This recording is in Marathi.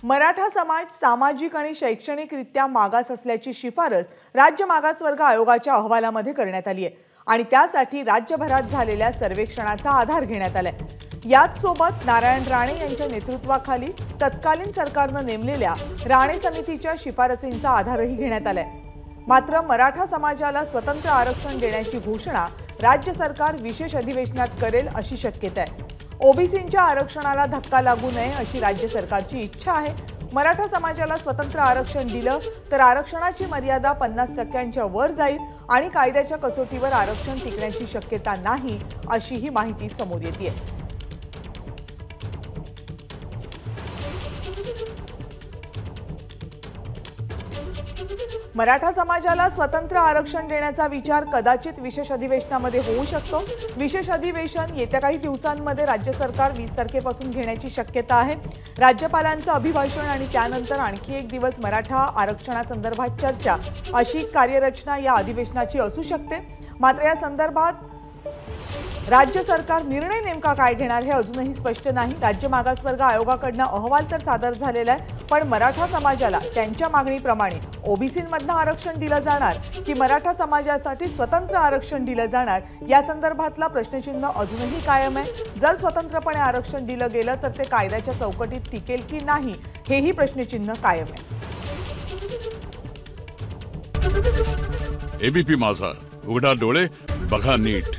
मराठा समाज सामाजिक आणि शैक्षणिकरित्या मागास असल्याची शिफारस राज्य मागासवर्ग आयोगाच्या अहवालामध्ये करण्यात आली आहे आणि त्यासाठी राज्यभरात झालेल्या सर्वेक्षणाचा आधार घेण्यात आलाय। याच सोबत नारायण राणे यांच्या नेतृत्वाखाली तत्कालीन सरकारने नेमलेल्या राणे समितीच्या शिफारसींचा आधारही घेण्यात आलाय। मात्र मराठा समाजाला स्वतंत्र आरक्षण देण्याची घोषणा राज्य सरकार विशेष अधिवेशनात करेल अशी शक्यता आहे। ओबीसींच्या आरक्षणाला धक्का लागू नये अशी राज्य सरकारची इच्छा आहे। मराठा समाजाला स्वतंत्र आरक्षण दिलं तर आरक्षणाची मर्यादा 50% वर जाईल आणि कायद्याच्या कसोटीवर आरक्षण टिकण्याची शक्यता नाही अशी ही माहिती समोर येते। मराठा समाजाला स्वतंत्र आरक्षण देण्याचा विचार कदाचित विशेष अधिवेशनामध्ये होऊ शकतो। विशेष अधिवेशन येत्या काही दिवसांमध्ये राज्य सरकार 20 तारखेपासून घेण्याची शक्यता आहे। राज्यपालांचं अभिभाषण आणि त्यानंतर आणखी एक दिवस मराठा आरक्षणासंदर्भात चर्चा अशी कार्यरचना या अधिवेशनाची असू शकते। मात्र या संदर्भात राज्य सरकार निर्णय नेमका काय घेणार हे अजूनही स्पष्ट नाही। राज्य मागासवर्ग आयोगाकडून अहवाल तर सादर झालेला आहे, पण मराठा समाजाला त्यांच्या मागणीप्रमाणे ओबीसींमधून आरक्षण दिलं जाणार की मराठा समाजासाठी स्वतंत्र आरक्षण दिलं जाणार या संदर्भातला प्रश्नचिन्ह अजूनही कायम आहे। जर स्वतंत्रपणे आरक्षण दिलं गेलं तर ते कायद्याच्या चौकटीत टिकेल की नाही हेही प्रश्नचिन्ह कायम आहे। एबीपी माझा, उघडा डोळे बघा नीट।